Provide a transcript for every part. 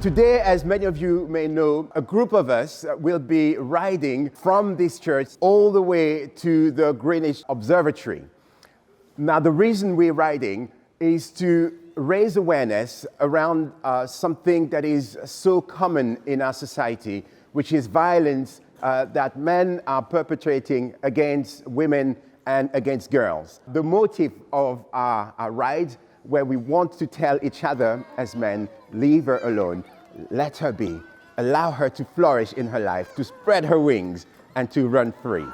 Today, as many of you may know, a group of us will be riding from this church all the way to the Greenwich Observatory. Now, the reason we're riding is to raise awareness around something that is so common in our society, which is violence that men are perpetrating against women and against girls. The motive of our ride, where we want to tell each other as men, leave her alone, let her be, allow her to flourish in her life, to spread her wings and to run free.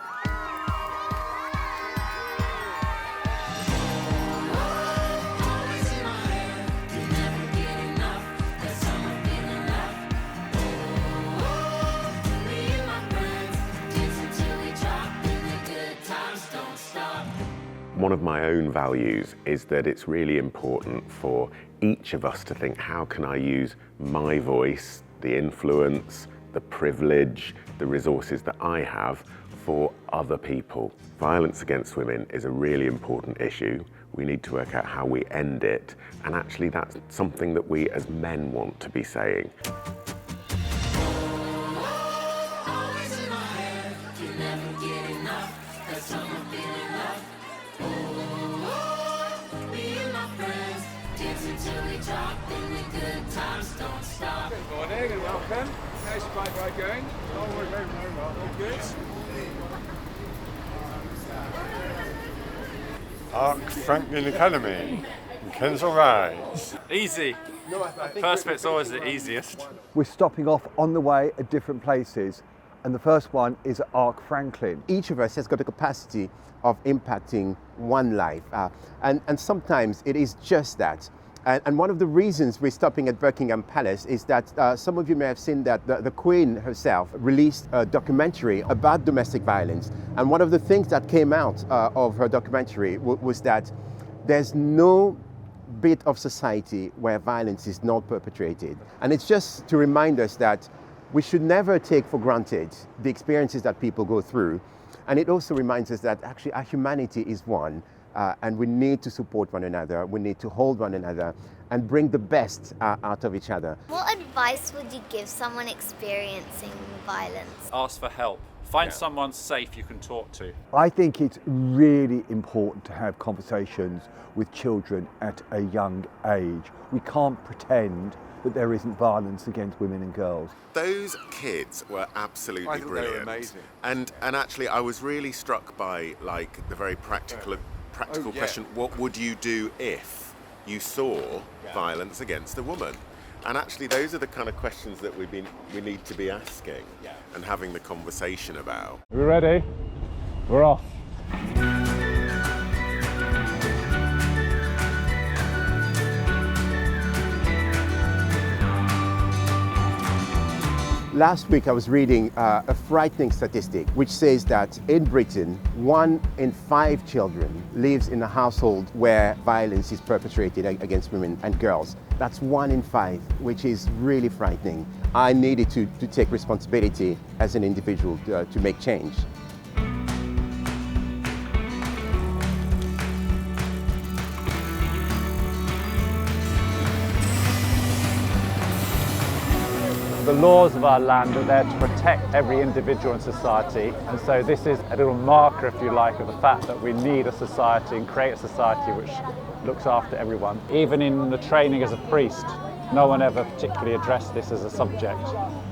One of my own values is that it's really important for each of us to think, how can I use my voice, the influence, the privilege, the resources that I have for other people. Violence against women is a really important issue. We need to work out how we end it, and actually that's something that we as men want to be saying. Good morning and welcome. How's your bike ride going? Oh, we're very, very well. All good. Arc Franklin Academy in Kensal Rise. Easy. First bit's always the easiest. We're stopping off on the way at different places, and the first one is at Arc Franklin. Each of us has got the capacity of impacting one life, and sometimes it is just that. And one of the reasons we're stopping at Buckingham Palace is that some of you may have seen that the Queen herself released a documentary about domestic violence. And one of the things that came out of her documentary was that there's no bit of society where violence is not perpetrated. And it's just to remind us that we should never take for granted the experiences that people go through. And it also reminds us that actually our humanity is one. And we need to support one another, we need to hold one another and bring the best out of each other. What advice would you give someone experiencing violence? Ask for help. Find someone safe you can talk to. I think it's really important to have conversations with children at a young age. We can't pretend that there isn't violence against women and girls. Those kids were absolutely brilliant. They were amazing. And actually I was really struck by like the very practical question, what would you do if you saw violence against a woman? And actually those are the kind of questions that we need to be asking and having the conversation about. Are we ready? We're off. Last week I was reading a frightening statistic which says that in Britain, 1 in 5 children lives in a household where violence is perpetrated against women and girls. That's 1 in 5, which is really frightening. I needed to take responsibility as an individual to make change. The laws of our land are there to protect every individual in society, and so this is a little marker, if you like, of the fact that we need a society and create a society which looks after everyone. Even in the training as a priest, no one ever particularly addressed this as a subject,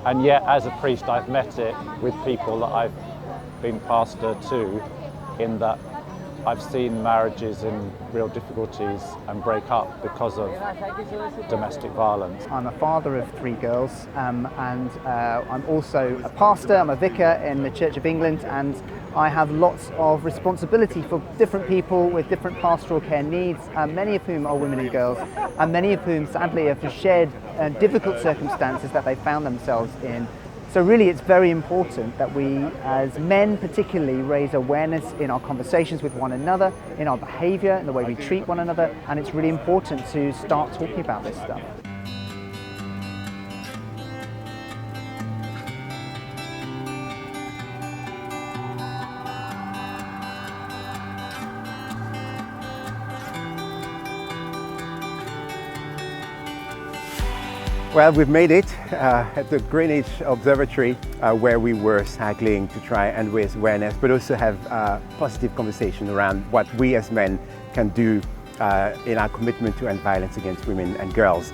and yet as a priest I've met it with people that I've been pastor to, in that I've seen marriages in real difficulties and break up because of domestic violence. I'm a father of 3 girls and I'm also a pastor, I'm a vicar in the Church of England, and I have lots of responsibility for different people with different pastoral care needs, many of whom are women and girls, and many of whom sadly have shared difficult circumstances that they found themselves in. So really it's very important that we as men particularly raise awareness in our conversations with one another, in our behaviour, in the way we treat one another, and it's really important to start talking about this stuff. Well, we've made it at the Greenwich Observatory where we were cycling to try and raise awareness, but also have a positive conversation around what we as men can do in our commitment to end violence against women and girls.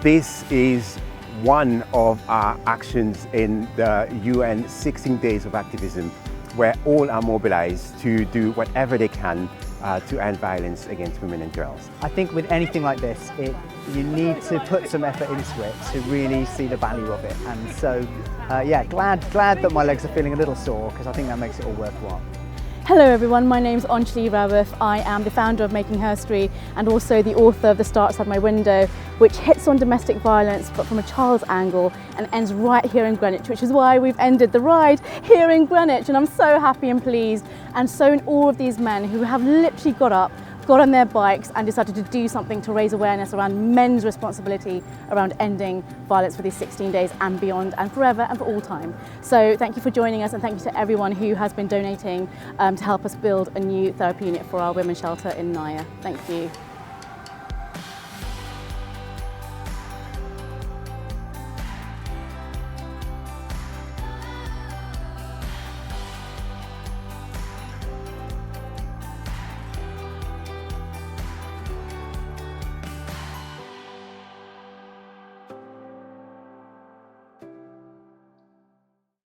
This is one of our actions in the UN 16 Days of Activism, where all are mobilized to do whatever they can to end violence against women and girls. I think with anything like this, you need to put some effort into it to really see the value of it. And so, yeah, glad that my legs are feeling a little sore, because I think that makes it all worthwhile. Hello everyone, my name's Revd. I am the founder of Making Herstory and also the author of The Star Outside My Window, which hits on domestic violence but from a child's angle and ends right here in Greenwich, which is why we've ended the ride here in Greenwich, and I'm so happy and pleased, and so in all of these men who have literally got on their bikes and decided to do something to raise awareness around men's responsibility around ending violence for these 16 days and beyond, and forever and for all time. So thank you for joining us, and thank you to everyone who has been donating to help us build a new therapy unit for our women's shelter in Naya. Thank you.